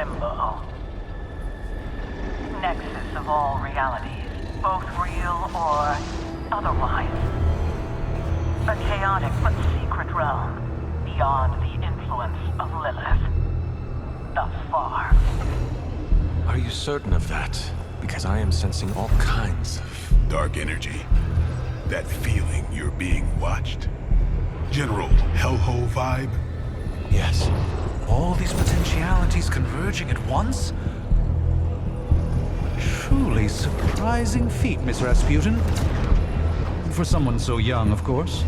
limbo. Nexus of all realities, both real or otherwise. A chaotic but secret realm, beyond the influence of Lilith. Thus far. Are you certain of that? Because I am sensing all kinds of... dark energy. That feeling you're being watched. General hellhole vibe? Yes. All these potentialities converging at once? Truly surprising feat, Miss Rasputin. For someone so young, of course.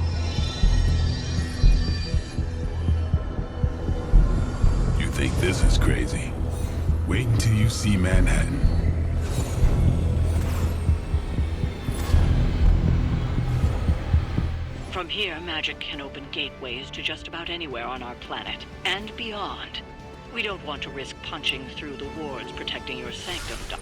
You think this is crazy? Wait until you see Manhattan. From here, magic can open gateways to just about anywhere on our planet, and beyond. We don't want to risk punching through the wards protecting your sanctum, Doc.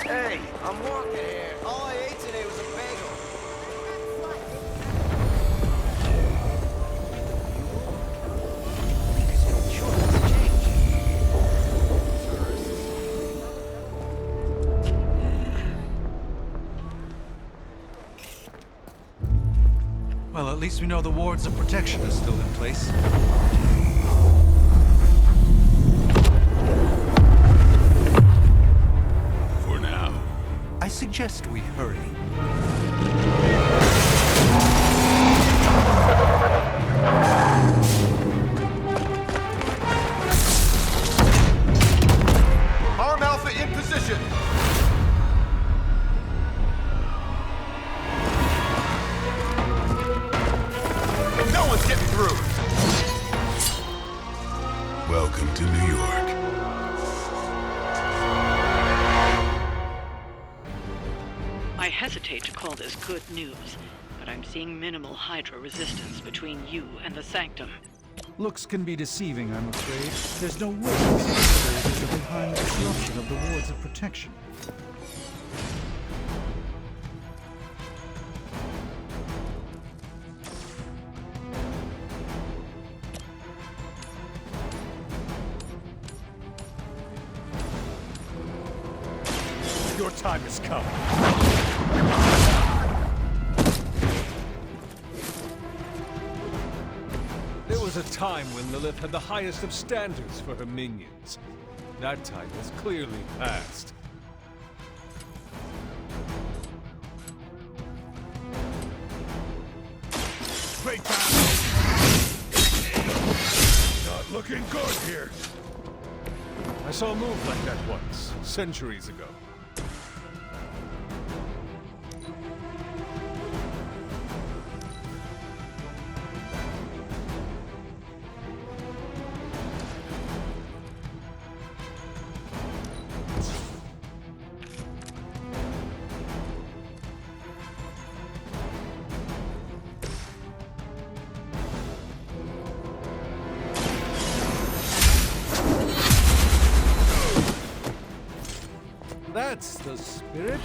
Hey, I'm walking here. All I ate today was a bagel. Well, at least we know the wards of protection are still in place. For now. I suggest we hurry. Arm Alpha in position. No one's getting through. Welcome to New York. I hesitate to call this good news, but I'm seeing minimal Hydra resistance between you and the sanctum. Looks can be deceiving, I'm afraid. There's no way these soldiers are behind the disruption of the wards of protection. Your time has come. There was a time when Lilith had the highest of standards for her minions. That time has clearly passed. Breakdown! Not looking good here. I saw a move like that once, centuries ago. That's the spirit.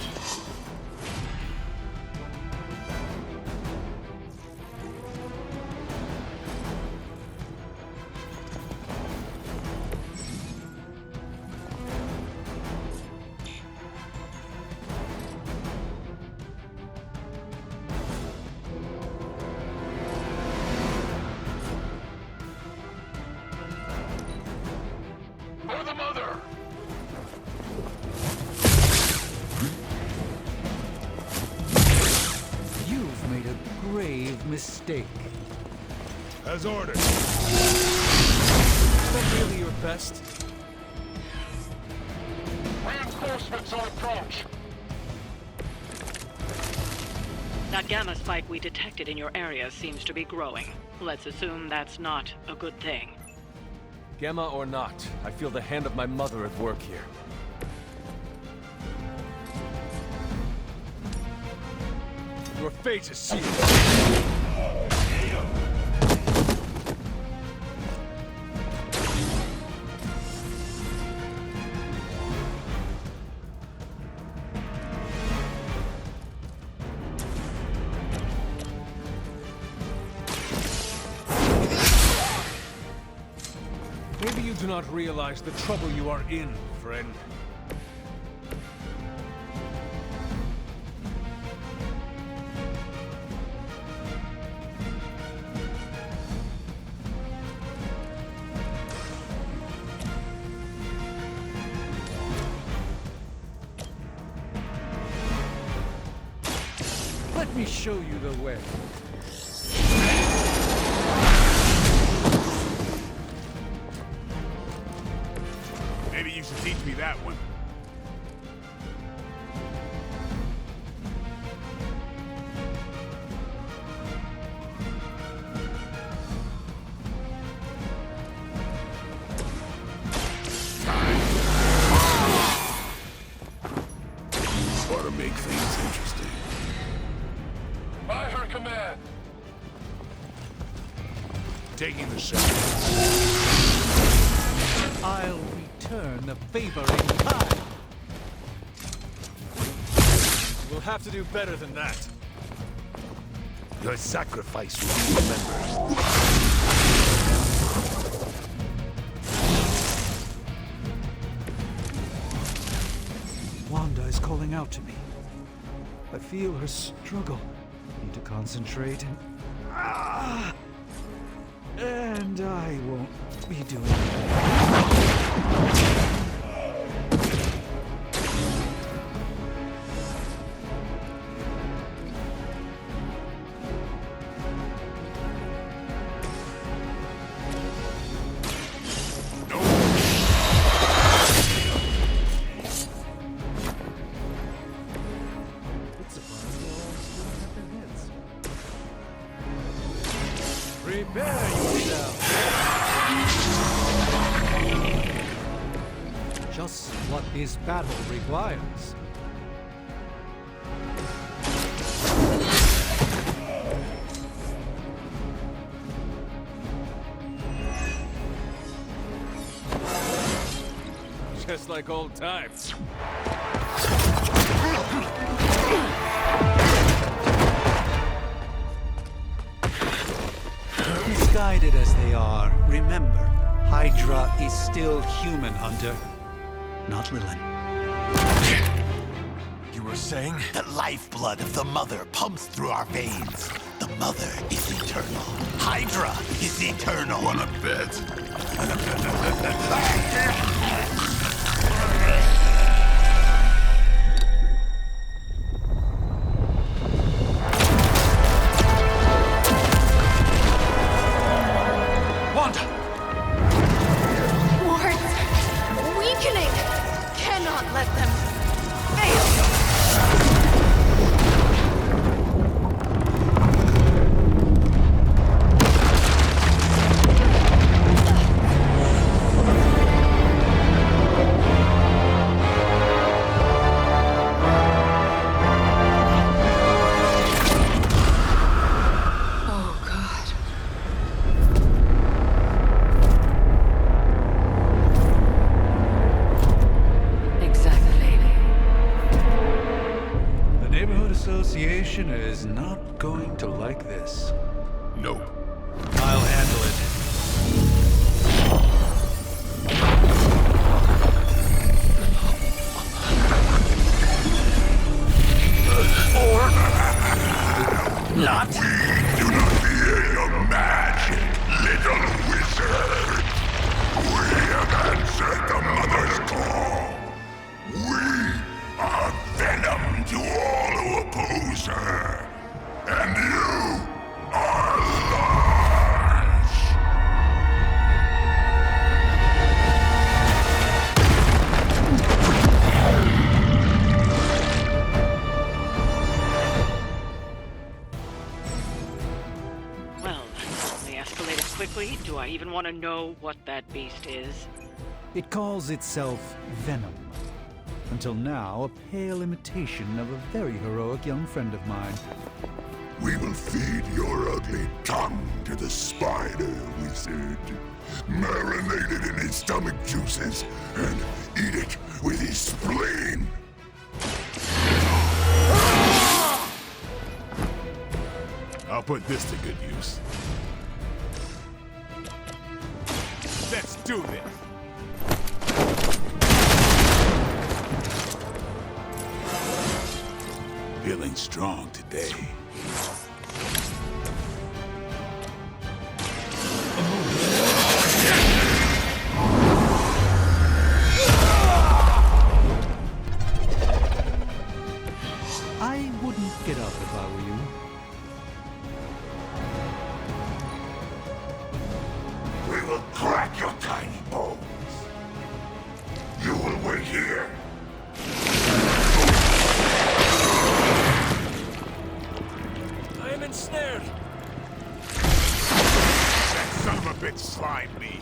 For the mother! You've made a grave mistake. As ordered. Is that really your best? Reinforcements on approach. That gamma spike we detected in your area seems to be growing. Let's assume that's not a good thing. Gamma or not, I feel the hand of my mother at work here. Your fate is sealed. do not realize the trouble you are in, friend. Let me show you the way. Maybe you should teach me that one. Ought to make things interesting. By her command. Taking the shot. I'll return the favor in kind. We'll have to do better than that. Your sacrifice will be remembered. Wanda is calling out to me. I feel her struggle. Need to concentrate and... And I won't be doing it. It's surprising they all still have their heads. Prepare yourself! Just what this battle requires. Just like old times. Misguided as they are, remember, Hydra is still human, Hunter. Not Lilin. You were saying? The lifeblood of the Mother pumps through our veins. The Mother is eternal. Hydra is eternal. Wanna bet? Wanda! Wards! Weakening! Cannot let them fail! Oh, God. Exactly. The Neighborhood Association is not going to like this. Nope. I'll handle it. Not. Do not fear your magic, little wizard. We have answered the Mother's call. We are venom to all who oppose her. And you are large. Well, they escalated quickly. Do I even want to know what that beast is? It calls itself Venom. Until now, a pale imitation of a very heroic young friend of mine. We will feed your ugly tongue to the spider wizard. Marinate it in his stomach juices and eat it with his spleen. I'll put this to good use. Let's do this! Feeling strong today. I wouldn't get up if I were you. We will crack your tiny bones. You will wait here. I am ensnared! That son of a bitch slimed me.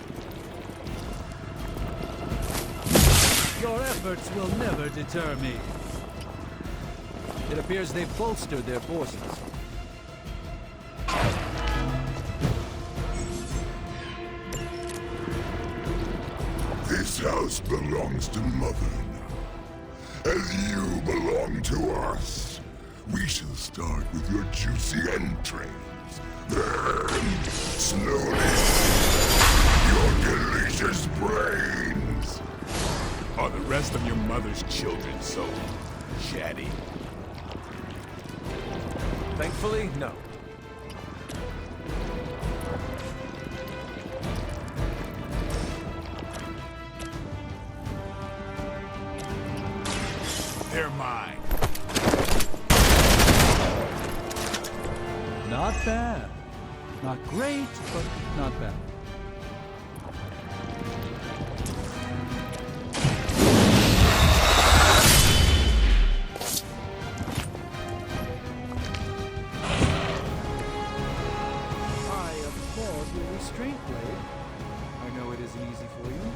Your efforts will never deter me. It appears they've bolstered their forces. This house belongs to Mother now. As you belong to us. We shall start with your juicy entrails. Then, slowly, your delicious brains. Are the rest of your mother's children so chatty? Thankfully, no. They're mine. Not bad. Not great, but not bad. I applaud your restraint, Blade. I know it isn't easy for you.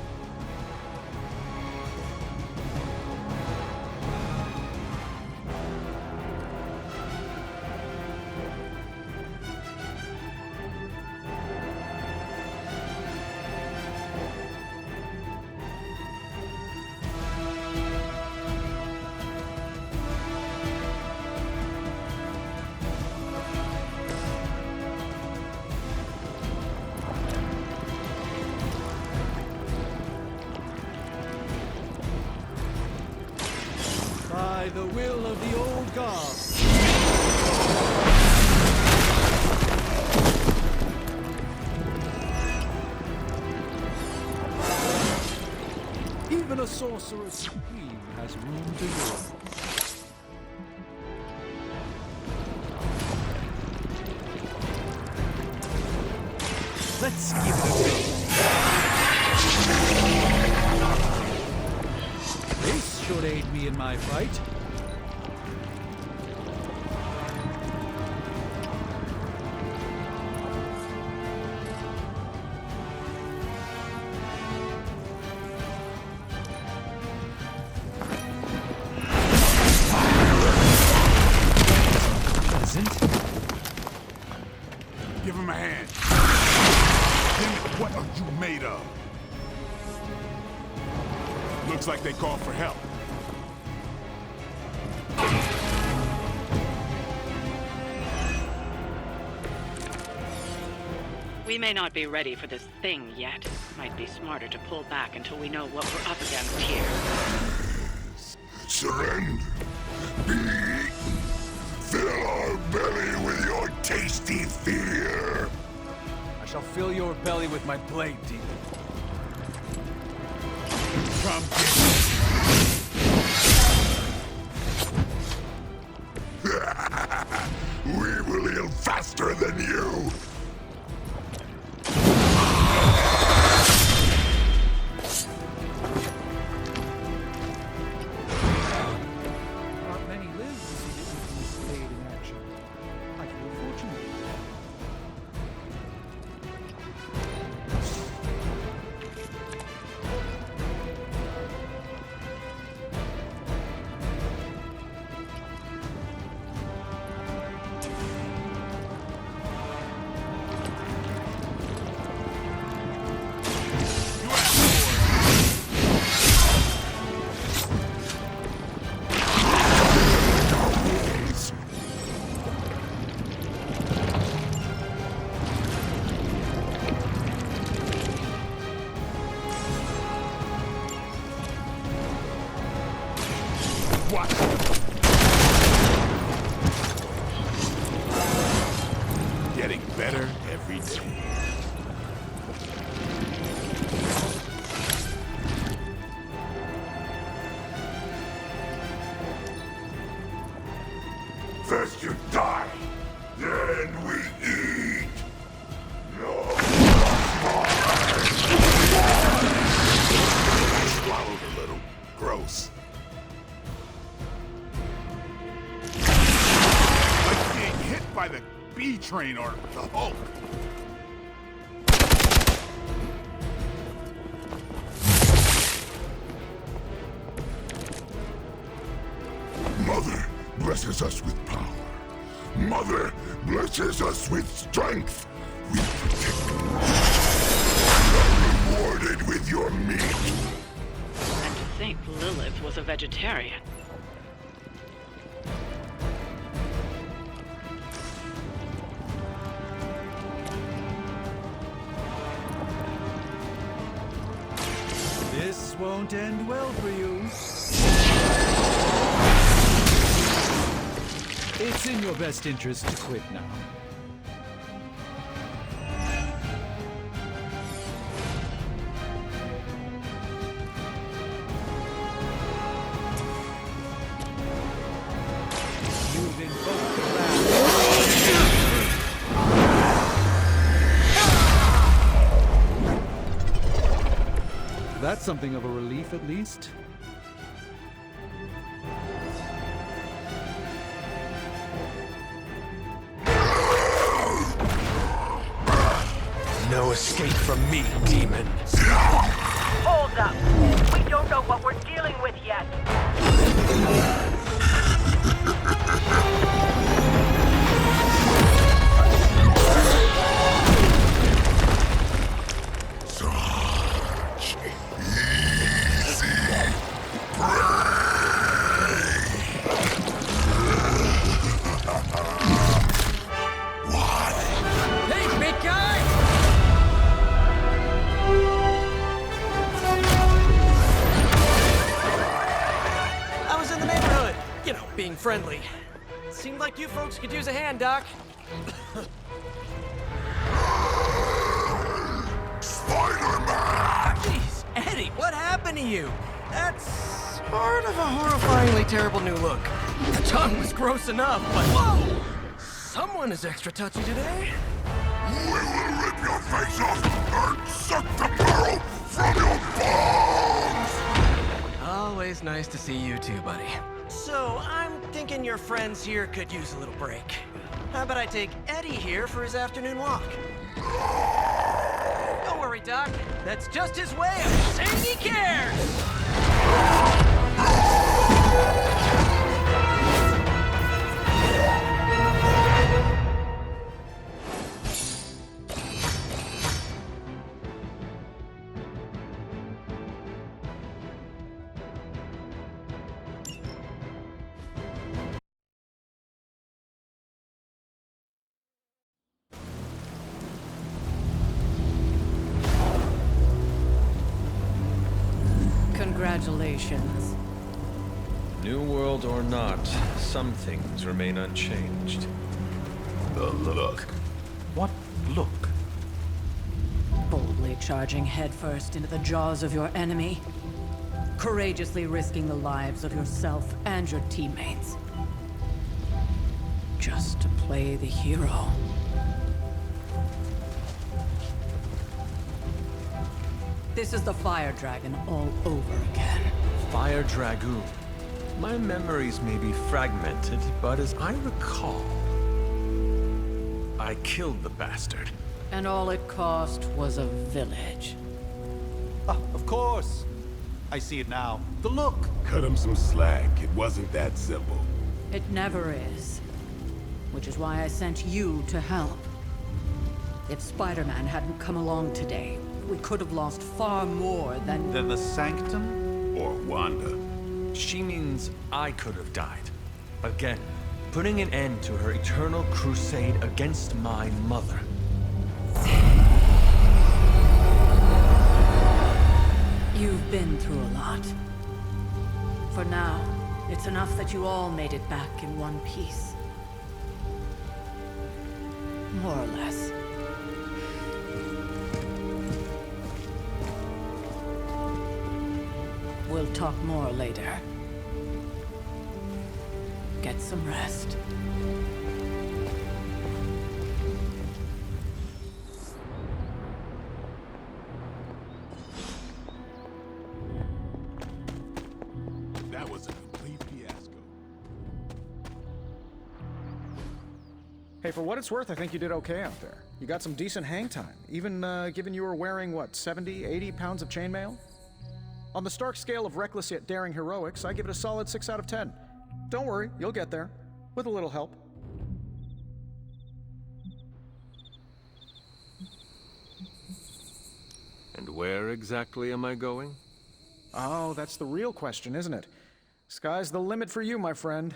By the will of the old gods. Even a sorcerer supreme has room to grow. Let's give it a go. This should aid me in my fight. Give him a hand. Damn it, what are you made of? Looks like they called for help. We may not be ready for this thing yet. Might be smarter to pull back until we know what we're up against here. Surrender. Be eaten. Fill our belly with your tasty fear. I shall fill your belly with my blade, demon. Come get me. We will heal faster than you. Not many live to see the infamous blade in action. I feel fortunate. getting better every day. First you die, then we eat. No. Swallowed a little. Gross. Like being hit by the B train or the Hulk. Mother blesses us with power. Mother blesses us with strength. We protect. We are rewarded with your meat. And to think Lilith was a vegetarian. This won't end well for you. It's in your best interest to quit now. You've invoked the wrath. That's something of a relief, at least. No escape from me, demon. Hold up. We don't know what we're dealing with yet. Such easy prey. What? Hey, big guy! I was in the neighborhood. You know, being friendly. Seemed like you folks could use a hand, Doc. Spider-Man! Jeez, Eddie, what happened to you? That's sort of a horrifyingly terrible new look. The tongue was gross enough, but whoa! Someone is extra touchy today. We will rip your face off and suck the marrow from your bones! Always nice to see you too, buddy. So, I'm thinking your friends here could use a little break. How about I take Eddie here for his afternoon walk? Don't worry, Doc. That's just his way of saying he cares! Congratulations. New world or not, some things remain unchanged. The look. What look? Boldly charging headfirst into the jaws of your enemy. Courageously risking the lives of yourself and your teammates. Just to play the hero. This is the Fire Dragon all over again. Fire Dragoon. My memories may be fragmented, but as I recall, I killed the bastard. And all it cost was a village. Ah, of course. I see it now. The look. Cut him some slack. It wasn't that simple. It never is. Which is why I sent you to help. If Spider-Man hadn't come along today, we could have lost far more than... Then the Sanctum? Or Wanda. She means I could have died. Again, putting an end to her eternal crusade against my mother. You've been through a lot. For now, it's enough that you all made it back in one piece. more or less. We'll talk more later. Get some rest. That was a complete fiasco. Hey, for what it's worth, I think you did okay out there. You got some decent hang time, even given you were wearing, what, 70, 80 pounds of chainmail? On the Stark scale of reckless yet daring heroics, I give it a solid 6 out of 10. Don't worry, you'll get there. With a little help. And where exactly am I going? Oh, that's the real question, isn't it? Sky's the limit for you, my friend.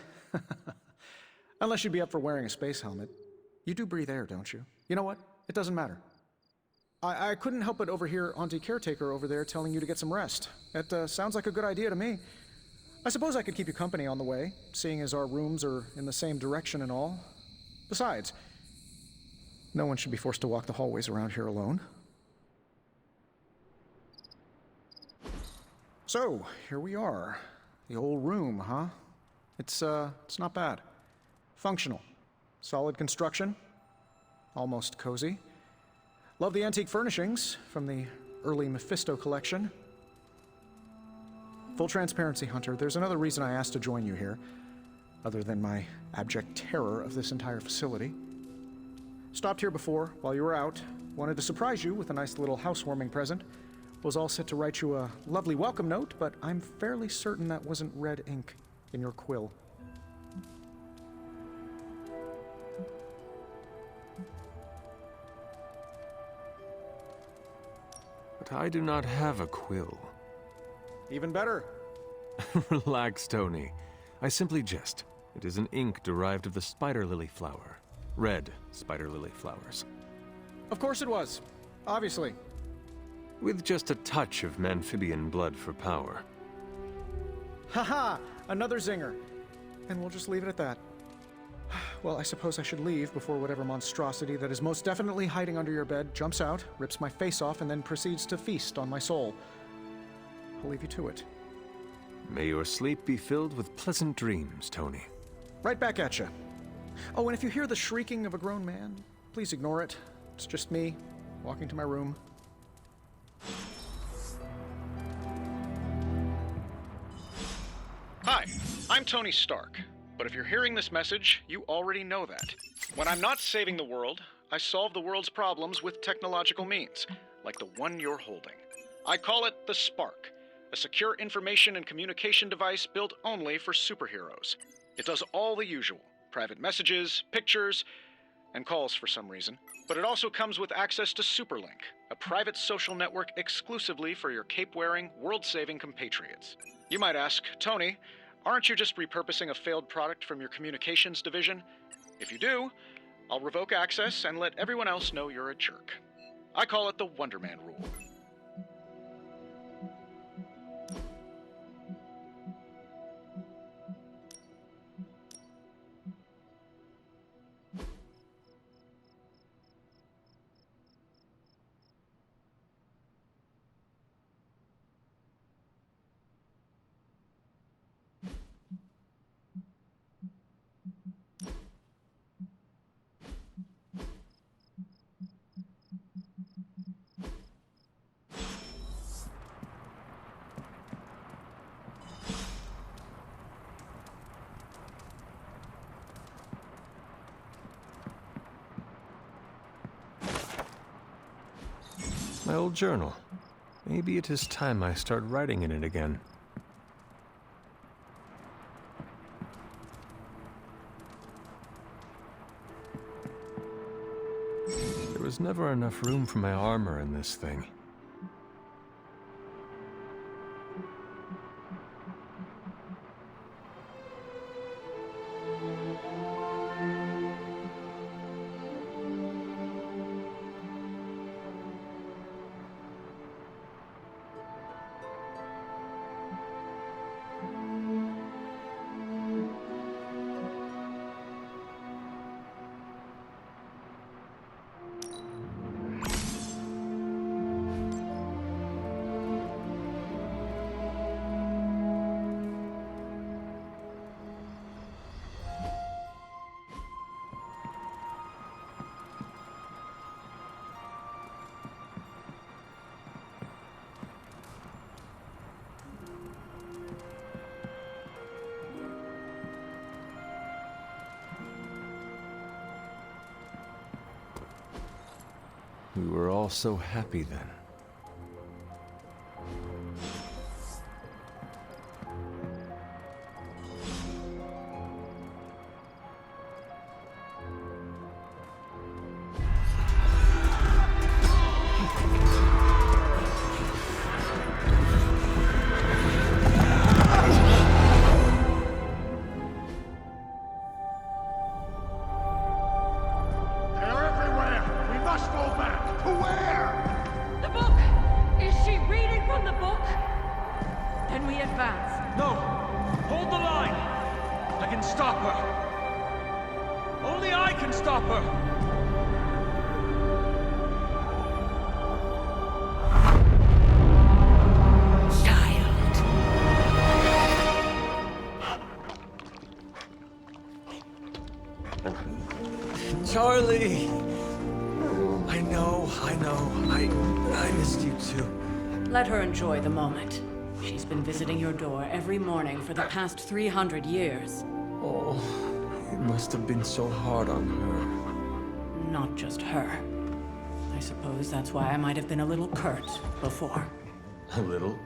Unless you'd be up for wearing a space helmet. You do breathe air, don't you? You know what? It doesn't matter. I couldn't help but overhear Auntie Caretaker over there telling you to get some rest. That sounds like a good idea to me. I suppose I could keep you company on the way, seeing as our rooms are in the same direction and all. Besides, no one should be forced to walk the hallways around here alone. So, here we are. The old room, huh? It's not bad. Functional. Solid construction. Almost cozy. Love the antique furnishings from the early Mephisto collection. Full transparency, Hunter, there's another reason I asked to join you here, other than my abject terror of this entire facility. Stopped here before, while you were out. Wanted to surprise you with a nice little housewarming present. Was all set to write you a lovely welcome note, but I'm fairly certain that wasn't red ink in your quill. But I do not have a quill. Even better. Relax, Tony. I simply jest. It is an ink derived of the spider lily flower. Red spider lily flowers. Of course it was. Obviously. With just a touch of amphibian blood for power. Haha! Another zinger. And we'll just leave it at that. Well, I suppose I should leave before whatever monstrosity that is most definitely hiding under your bed jumps out, rips my face off, and then proceeds to feast on my soul. I'll leave you to it. May your sleep be filled with pleasant dreams, Tony. Right back at you. Oh, and if you hear the shrieking of a grown man, please ignore it. It's just me, walking to my room. Hi, I'm Tony Stark. But if you're hearing this message, you already know that. When I'm not saving the world, I solve the world's problems with technological means, like the one you're holding. I call it the Spark, a secure information and communication device built only for superheroes. It does all the usual, private messages, pictures, and calls for some reason. But it also comes with access to Superlink, a private social network exclusively for your cape-wearing, world-saving compatriots. You might ask, Tony, aren't you just repurposing a failed product from your communications division? If you do, I'll revoke access and let everyone else know you're a jerk. I call it the Wonder Man rule. My old journal. Maybe it is time I start writing in it again. There was never enough room for my armor in this thing. We were all so happy then. Charlie! I know. I missed you too. Let her enjoy the moment. She's been visiting your door every morning for the past 300 years. Oh, it must have been so hard on her. Not just her. I suppose that's why I might have been a little curt before. A little?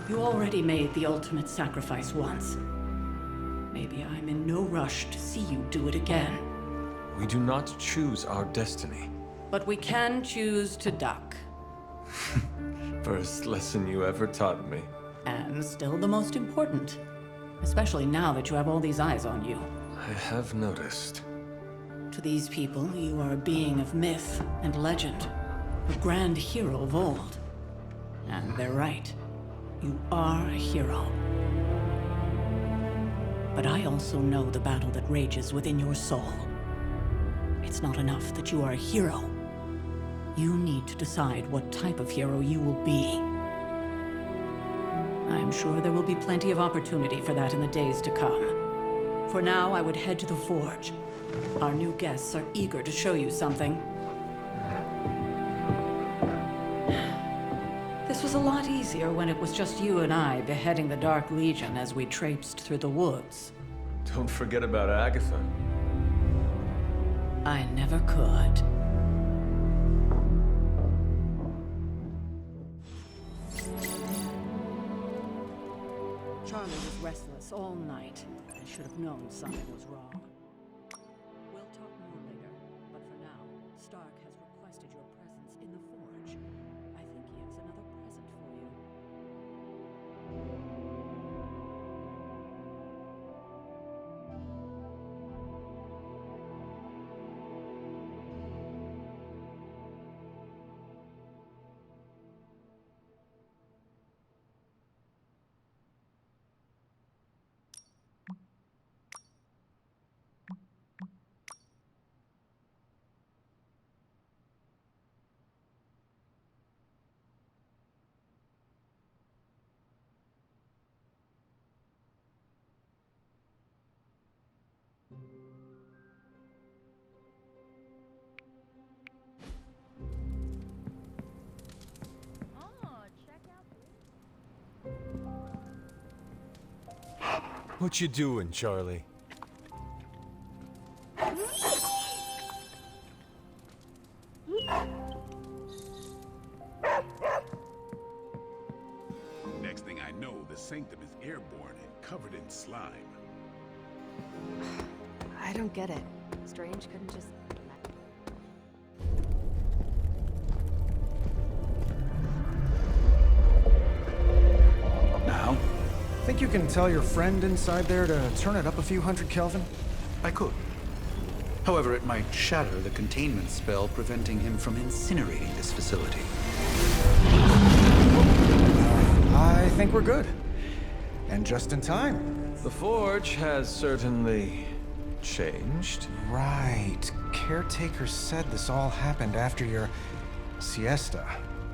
You already made the ultimate sacrifice once. Maybe I'm in no rush to see you do it again. We do not choose our destiny. But we can choose to duck. First lesson you ever taught me. And still the most important. Especially now that you have all these eyes on you. I have noticed. To these people, you are a being of myth and legend. A grand hero of old. And they're right. You are a hero. But I also know the battle that rages within your soul. It's not enough that you are a hero. You need to decide what type of hero you will be. I'm sure there will be plenty of opportunity for that in the days to come. For now, I would head to the Forge. Our new guests are eager to show you something. This was a lot easier when it was just you and I beheading the Dark Legion as we traipsed through the woods. Don't forget about Agatha. I never could. Charlie was restless all night. I should have known something was wrong. We'll talk more later, but for now, Stark has requested your presence in the Forge. I think he has another present for you. What you doing, Charlie? Next thing I know, the Sanctum is airborne and covered in slime. I don't get it. Strange couldn't just... Now? Think you can tell your friend inside there to turn it up a few hundred Kelvin? I could. However, it might shatter the containment spell preventing him from incinerating this facility. I think we're good. And just in time. The Forge has certainly changed. Right. Caretaker said this all happened after your siesta.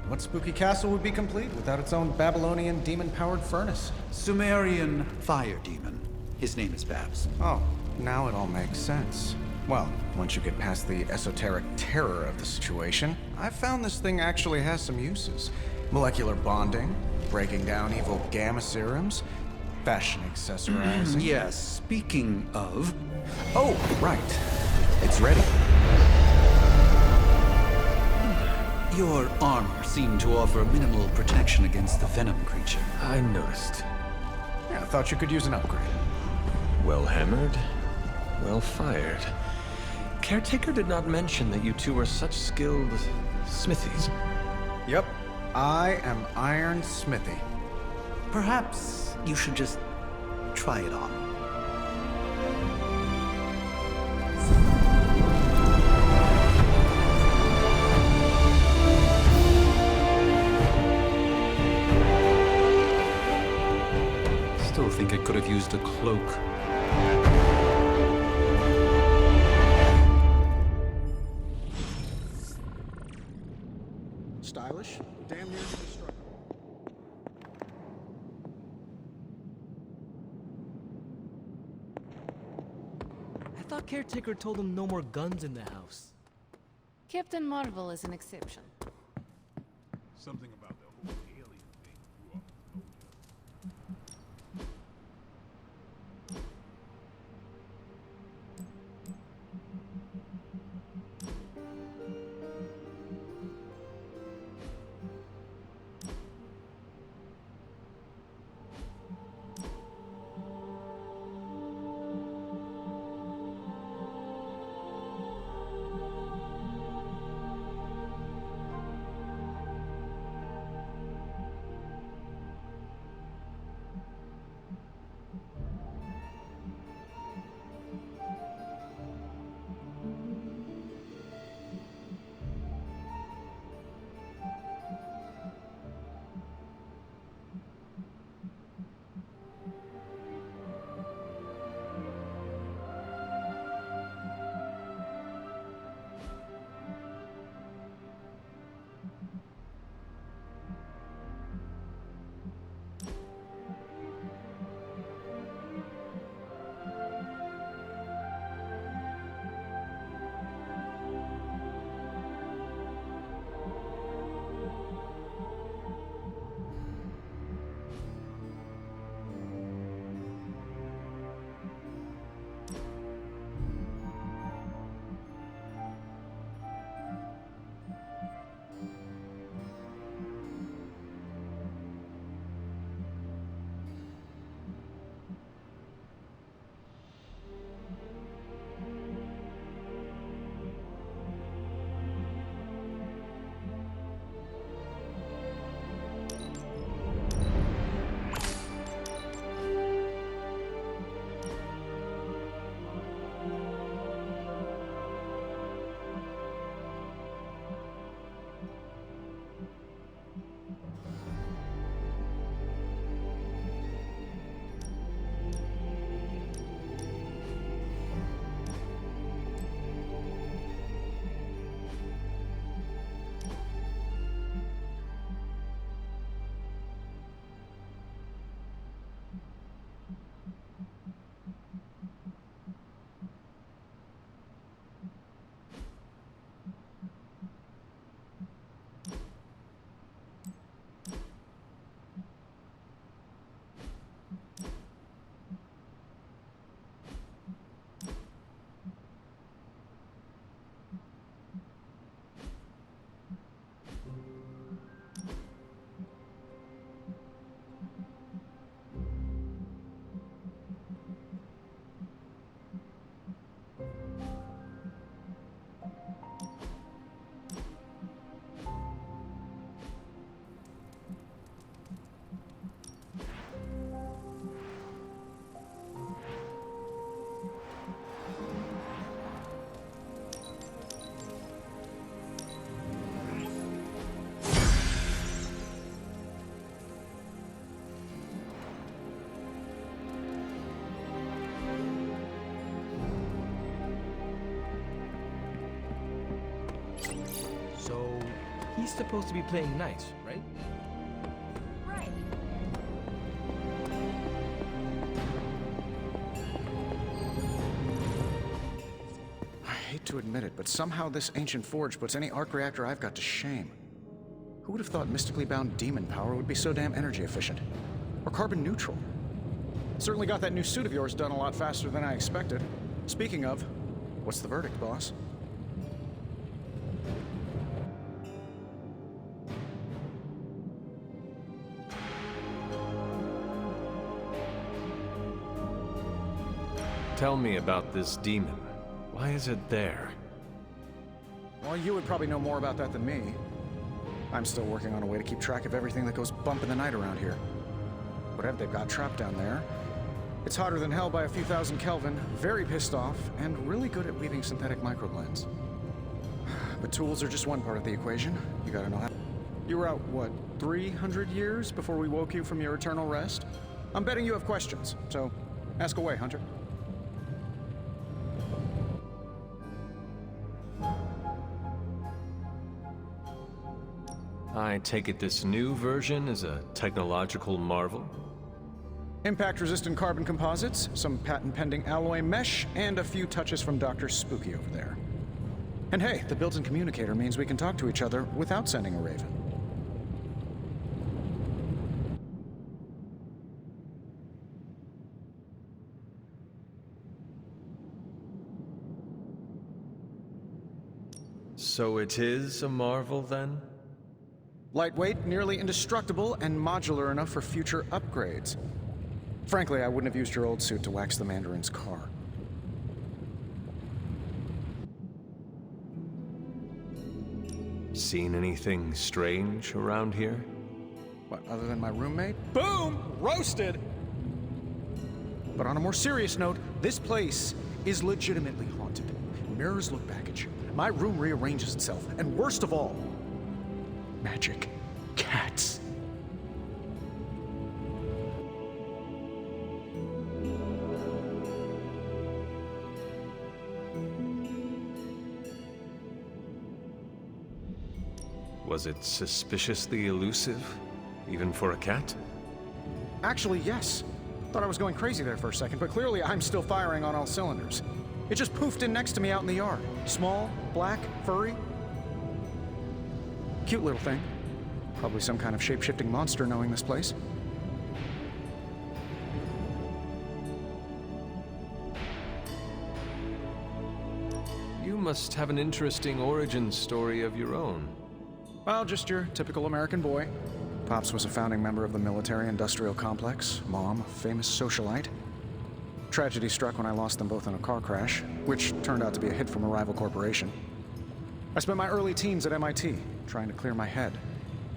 What spooky castle would be complete without its own Babylonian demon-powered furnace? Sumerian fire demon. His name is Babs. Oh, now it all makes sense. Well, once you get past the esoteric terror of the situation, I've found this thing actually has some uses. Molecular bonding, breaking down evil gamma serums, fashion accessorizing. Yes, speaking of... Oh, right. It's ready. Your armor seemed to offer minimal protection against the venom creature. I noticed. Yeah, I thought you could use an upgrade. Well hammered, well fired. Caretaker did not mention that you two are such skilled smithies. Yep, I am Iron Smithy. Perhaps you should just try it on. Still think I could have used a cloak. Stylish, damn near indestructible. I thought Caretaker told him no more guns in the house. Captain Marvel is an exception. Something about the whole alien thing grew up. So, he's supposed to be playing nice, right? Right. I hate to admit it, but somehow this ancient forge puts any arc reactor I've got to shame. Who would have thought mystically bound demon power would be so damn energy efficient? Or carbon neutral? Certainly got that new suit of yours done a lot faster than I expected. Speaking of, what's the verdict, boss? Tell me about this demon. Why is it there? Well, you would probably know more about that than me. I'm still working on a way to keep track of everything that goes bump in the night around here. Whatever they've got trapped down there, it's hotter than hell by a few thousand Kelvin, very pissed off, and really good at weaving synthetic microblends. But tools are just one part of the equation. You gotta know how. You were out, what, 300 years before we woke you from your eternal rest? I'm betting you have questions, so ask away, Hunter. I take it this new version is a technological marvel? Impact-resistant carbon composites, some patent-pending alloy mesh, and a few touches from Dr. Spooky over there. And hey, the built-in communicator means we can talk to each other without sending a raven. So it is a marvel, then? Lightweight, nearly indestructible, and modular enough for future upgrades. Frankly, I wouldn't have used your old suit to wax the Mandarin's car. Seen anything strange around here? What, other than my roommate? Boom! Roasted! But on a more serious note, this place is legitimately haunted. Mirrors look back at you. My room rearranges itself. And worst of all, magic cats. Was it suspiciously elusive, even for a cat? Actually, yes. Thought I was going crazy there for a second, but clearly I'm still firing on all cylinders. It just poofed in next to me out in the yard. Small, black, furry. Cute little thing. Probably some kind of shape-shifting monster knowing this place. You must have an interesting origin story of your own. Well, just your typical American boy. Pops was a founding member of the military-industrial complex. Mom, a famous socialite. Tragedy struck when I lost them both in a car crash, which turned out to be a hit from a rival corporation. I spent my early teens at MIT, trying to clear my head,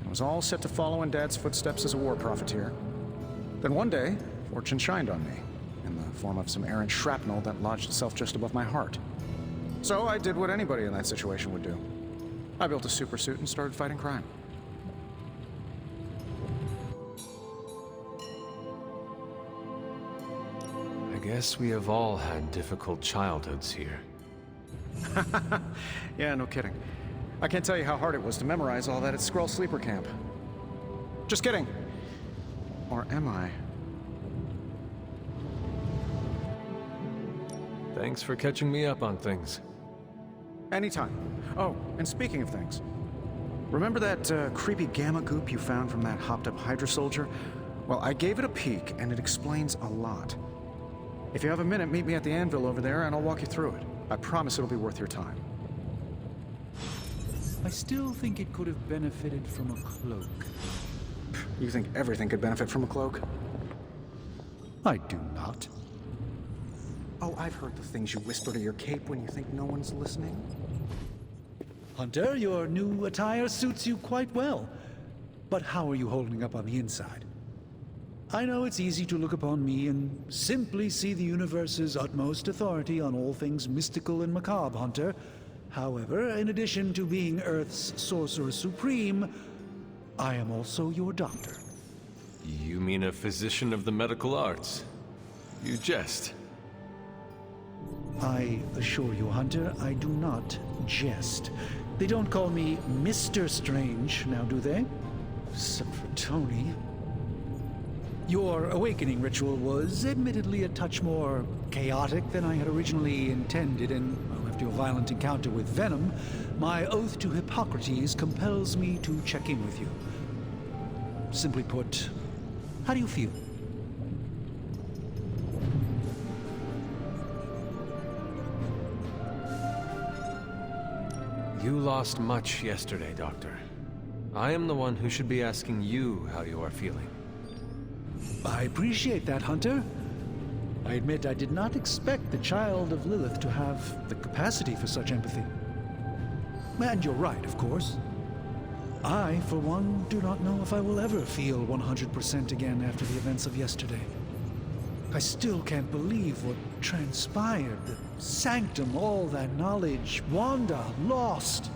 and was all set to follow in Dad's footsteps as a war profiteer. Then one day, fortune shined on me, in the form of some errant shrapnel that lodged itself just above my heart. So I did what anybody in that situation would do. I built a supersuit and started fighting crime. I guess we have all had difficult childhoods here. Yeah, no kidding. I can't tell you how hard it was to memorize all that at Skrull Sleeper Camp. Just kidding. Or am I? Thanks for catching me up on things. Anytime. Oh, and speaking of things, remember that creepy gamma goop you found from that hopped-up Hydra soldier? Well, I gave it a peek, and it explains a lot. If you have a minute, meet me at the anvil over there, and I'll walk you through it. I promise it'll be worth your time. I still think it could have benefited from a cloak. You think everything could benefit from a cloak? I do not. Oh, I've heard the things you whisper to your cape when you think no one's listening. Hunter, your new attire suits you quite well. But how are you holding up on the inside? I know it's easy to look upon me and simply see the universe's utmost authority on all things mystical and macabre, Hunter. However, in addition to being Earth's Sorcerer Supreme, I am also your doctor. You mean a physician of the medical arts? You jest. I assure you, Hunter, I do not jest. They don't call me Mr. Strange, now do they? Except for Tony. Your awakening ritual was admittedly a touch more chaotic than I had originally intended, and well, after your violent encounter with Venom, my oath to Hippocrates compels me to check in with you. Simply put, how do you feel? You lost much yesterday, Doctor. I am the one who should be asking you how you are feeling. I appreciate that, Hunter. I admit I did not expect the child of Lilith to have the capacity for such empathy. And you're right, of course. I, for one, do not know if I will ever feel 100% again after the events of yesterday. I still can't believe what transpired. The sanctum, all that knowledge, Wanda, lost.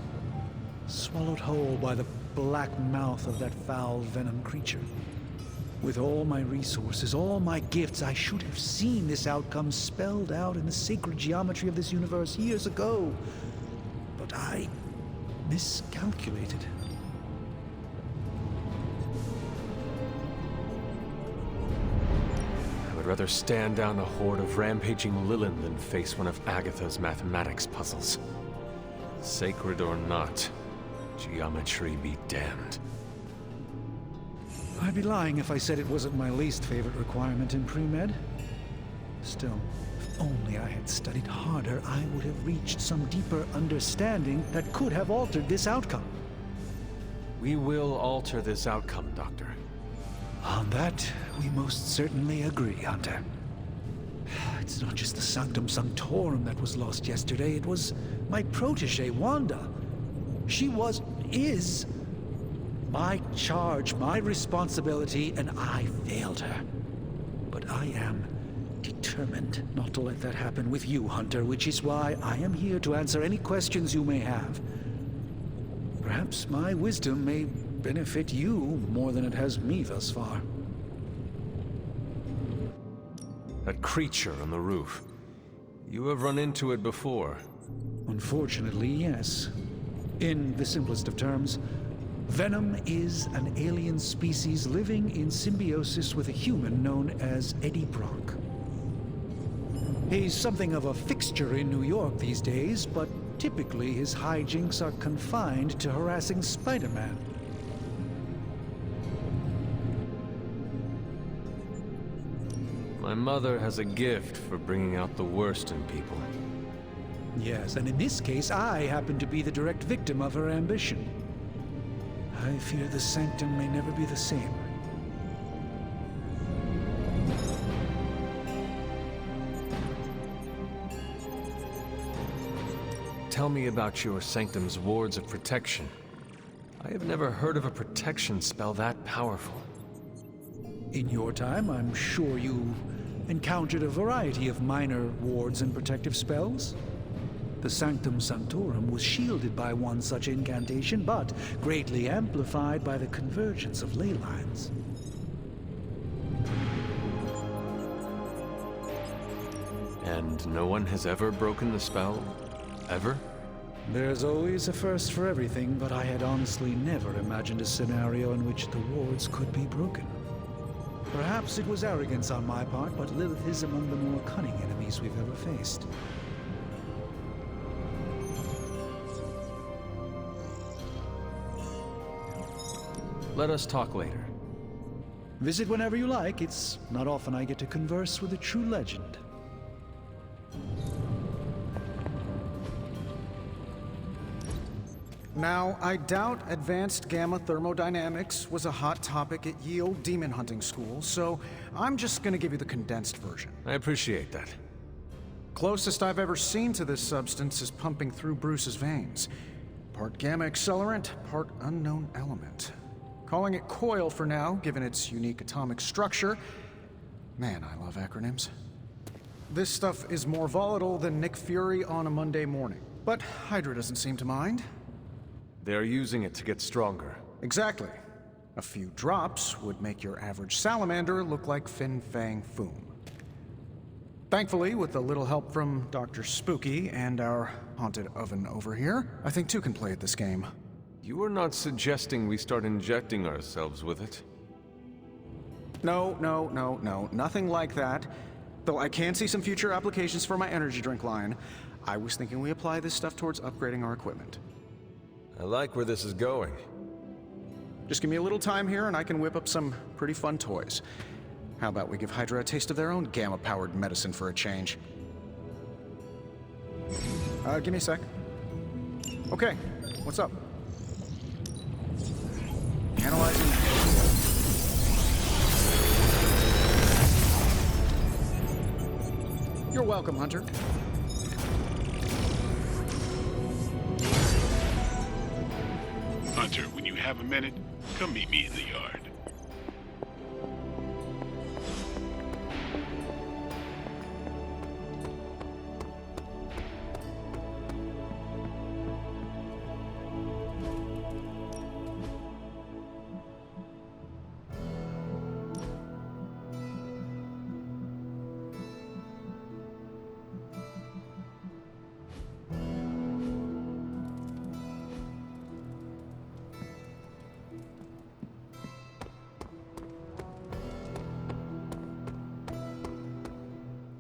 Swallowed whole by the black mouth of that foul venom creature. With all my resources, all my gifts, I should have seen this outcome spelled out in the sacred geometry of this universe years ago. But I miscalculated. I would rather stand down a horde of rampaging Lilin than face one of Agatha's mathematics puzzles. Sacred or not, geometry be damned. I'd be lying if I said it wasn't my least favorite requirement in pre-med. Still, if only I had studied harder, I would have reached some deeper understanding that could have altered this outcome. We will alter this outcome, Doctor. On that, we most certainly agree, Hunter. It's not just the Sanctum Sanctorum that was lost yesterday, it was my protege, Wanda. She is my charge, my responsibility, and I failed her. But I am determined not to let that happen with you, Hunter, which is why I am here to answer any questions you may have. Perhaps my wisdom may benefit you more than it has me thus far. That creature on the roof. You have run into it before. Unfortunately, yes. In the simplest of terms, Venom is an alien species living in symbiosis with a human known as Eddie Brock. He's something of a fixture in New York these days, but typically his hijinks are confined to harassing Spider-Man. My mother has a gift for bringing out the worst in people. Yes, and in this case, I happen to be the direct victim of her ambition. I fear the Sanctum may never be the same. Tell me about your Sanctum's wards of protection. I have never heard of a protection spell that powerful. In your time, I'm sure you encountered a variety of minor wards and protective spells. The Sanctum Sanctorum was shielded by one such incantation, but greatly amplified by the convergence of ley lines. And no one has ever broken the spell? Ever? There's always a first for everything, but I had honestly never imagined a scenario in which the wards could be broken. Perhaps it was arrogance on my part, but Lilith is among the more cunning enemies we've ever faced. Let us talk later. Visit whenever you like. It's not often I get to converse with a true legend. Now, I doubt advanced gamma thermodynamics was a hot topic at ye old demon hunting school, so I'm just gonna give you the condensed version. I appreciate that. Closest I've ever seen to this substance is pumping through Bruce's veins. Part gamma accelerant, part unknown element. Calling it coil for now, given its unique atomic structure. Man, I love acronyms. This stuff is more volatile than Nick Fury on a Monday morning. But Hydra doesn't seem to mind. They are using it to get stronger. Exactly. A few drops would make your average salamander look like Fin Fang Foom. Thankfully, with a little help from Dr. Spooky and our haunted oven over here, I think two can play at this game. You are not suggesting we start injecting ourselves with it? No, nothing like that. Though I can see some future applications for my energy drink line. I was thinking we apply this stuff towards upgrading our equipment. I like where this is going. Just give me a little time here and I can whip up some pretty fun toys. How about we give Hydra a taste of their own gamma-powered medicine for a change? Give me a sec. Okay, what's up? Analyzing. You're welcome, Hunter. Hunter, when you have a minute, come meet me in the yard.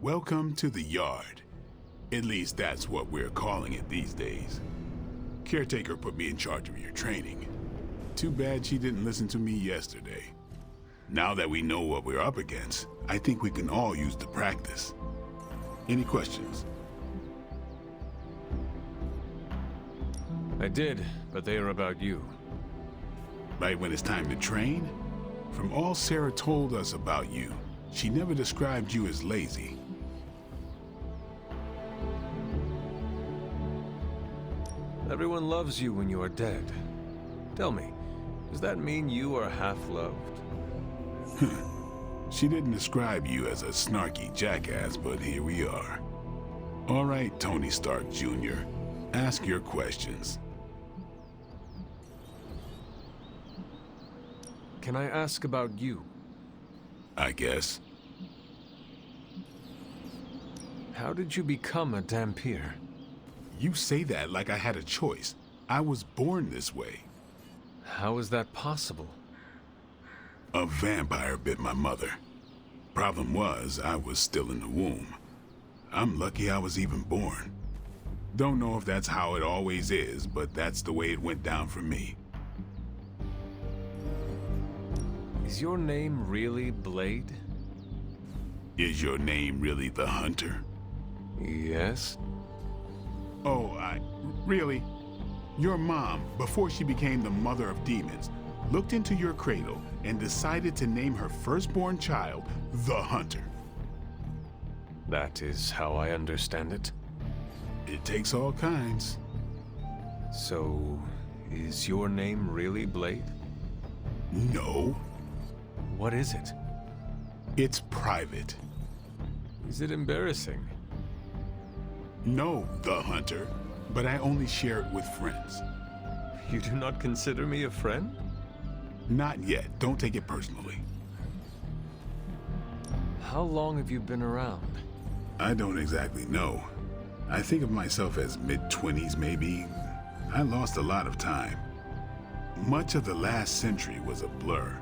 Welcome to the yard. At least that's what we're calling it these days. Caretaker put me in charge of your training. Too bad she didn't listen to me yesterday. Now that we know what we're up against, I think we can all use the practice. Any questions? I did, but they are about you. Right when it's time to train? From all Sarah told us about you, she never described you as lazy. Everyone loves you when you are dead. Tell me, does that mean you are half-loved? She didn't describe you as a snarky jackass, but here we are. All right, Tony Stark Jr., ask your questions. Can I ask about you? I guess. How did you become a Dampier? You say that like I had a choice. I was born this way. How is that possible? A vampire bit my mother. Problem was, I was still in the womb. I'm lucky I was even born. Don't know if that's how it always is, but that's the way it went down for me. Is your name really Blade? Is your name really the Hunter? Yes. Oh, really? Your mom, before she became the mother of demons, looked into your cradle and decided to name her firstborn child the Hunter. That is how I understand it. It takes all kinds. So, is your name really Blade? No. What is it? It's private. Is it embarrassing? No, the Hunter, but I only share it with friends. You do not consider me a friend? Not yet. Don't take it personally. How long have you been around? I don't exactly know. I think of myself as mid-20s, maybe. I lost a lot of time. Much of the last century was a blur.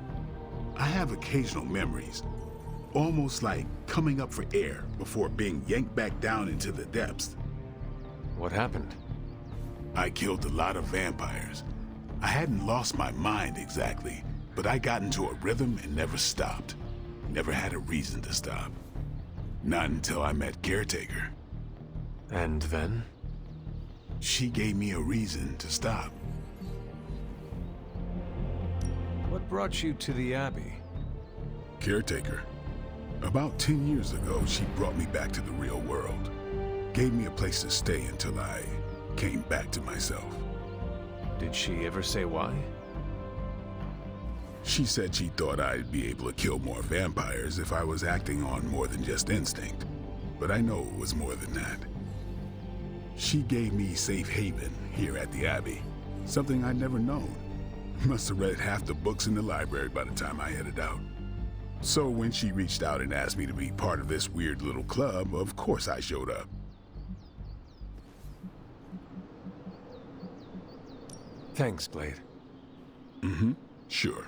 I have occasional memories, almost like coming up for air before being yanked back down into the depths. What happened? I killed a lot of vampires. I hadn't lost my mind exactly, but I got into a rhythm and never stopped. Never had a reason to stop. Not until I met Caretaker. And then? She gave me a reason to stop. What brought you to the Abbey? Caretaker. About 10 years ago, she brought me back to the real world. Gave me a place to stay until I came back to myself. Did she ever say why? She said she thought I'd be able to kill more vampires if I was acting on more than just instinct. But I know it was more than that. She gave me safe haven here at the Abbey. Something I'd never known. Must have read half the books in the library by the time I headed out. So when she reached out and asked me to be part of this weird little club, of course I showed up. Thanks, Blade. Mm-hmm. Sure.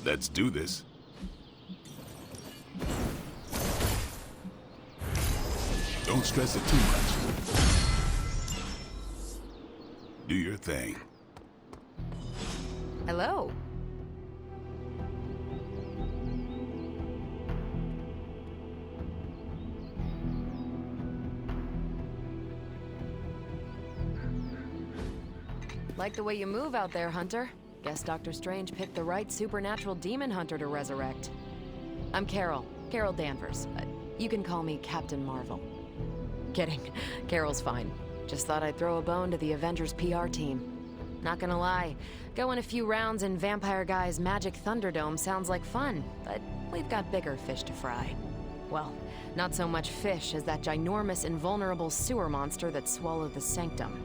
Let's do this. Don't stress it too much. Do your thing. Hello. Like the way you move out there, Hunter. Guess Dr. Strange picked the right supernatural demon hunter to resurrect. I'm Carol Danvers. You can call me Captain Marvel. Kidding, Carol's fine. Just thought I'd throw a bone to the Avengers PR team. Not gonna lie, going a few rounds in Vampire Guy's Magic Thunderdome sounds like fun, but we've got bigger fish to fry. Well, not so much fish as that ginormous invulnerable sewer monster that swallowed the Sanctum.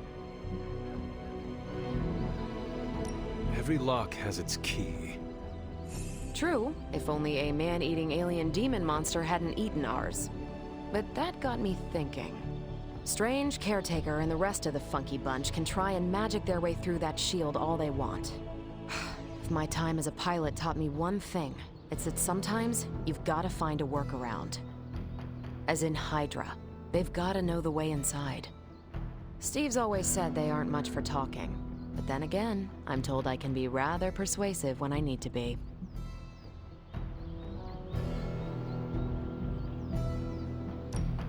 Every lock has its key. True, if only a man-eating alien demon monster hadn't eaten ours. But that got me thinking. Strange, Caretaker, and the rest of the funky bunch can try and magic their way through that shield all they want. If my time as a pilot taught me one thing, it's that sometimes you've gotta find a workaround. As in Hydra. They've gotta know the way inside. Steve's always said they aren't much for talking. But then again, I'm told I can be rather persuasive when I need to be.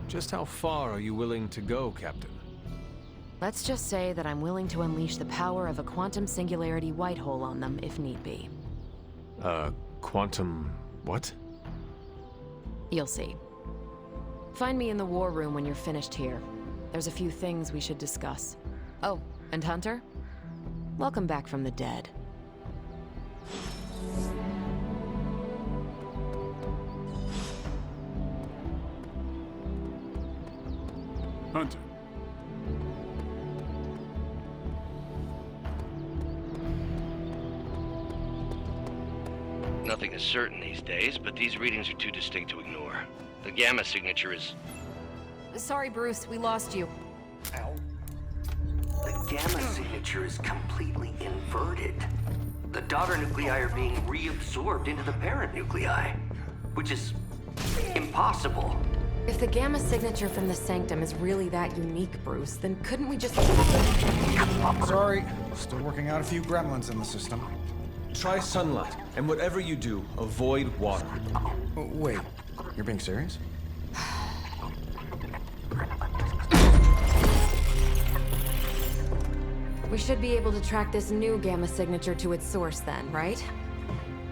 Just how far are you willing to go, Captain? Let's just say that I'm willing to unleash the power of a quantum singularity white hole on them if need be. Quantum... what? You'll see. Find me in the war room when you're finished here. There's a few things we should discuss. Oh, and Hunter? Welcome back from the dead. Hunter. Nothing is certain these days, but these readings are too distinct to ignore. The gamma signature is... Sorry, Bruce, we lost you. Ow. The gamma signature is completely inverted. The daughter nuclei are being reabsorbed into the parent nuclei, which is impossible. If the gamma signature from the Sanctum is really that unique, Bruce, then couldn't we just... Sorry, still working out a few gremlins in the system. Try sunlight, and whatever you do, avoid water. Wait, you're being serious? We should be able to track this new gamma signature to its source then, right?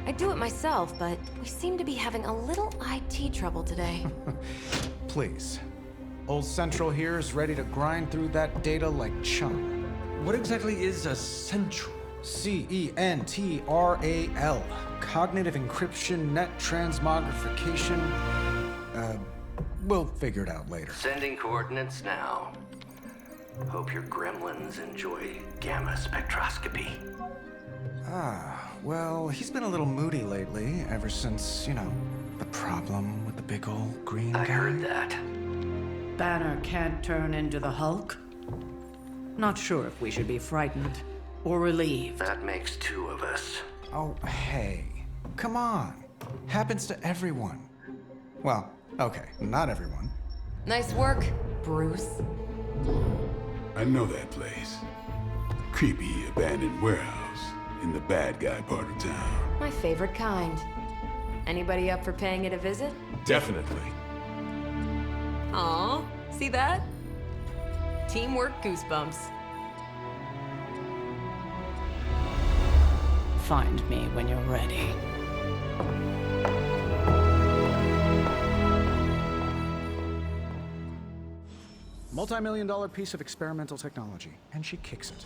I'd do it myself, but we seem to be having a little IT trouble today. Please. Old Central here is ready to grind through that data like chum. What exactly is a central? CENTRAL. Cognitive encryption, net transmogrification. We'll figure it out later. Sending coordinates now. Hope your gremlins enjoy gamma spectroscopy. Well, he's been a little moody lately, ever since, you know, the problem with the big old green guy. I heard that. Banner can't turn into the Hulk? Not sure if we should be frightened or relieved. That makes two of us. Oh, hey. Come on. Happens to everyone. Well, okay, not everyone. Nice work, Bruce. I know that place. Creepy abandoned warehouse in the bad guy part of town. My favorite kind. Anybody up for paying it a visit? Definitely. Aw, see that? Teamwork goosebumps. Find me when you're ready. Multi-million-dollar piece of experimental technology, and she kicks it.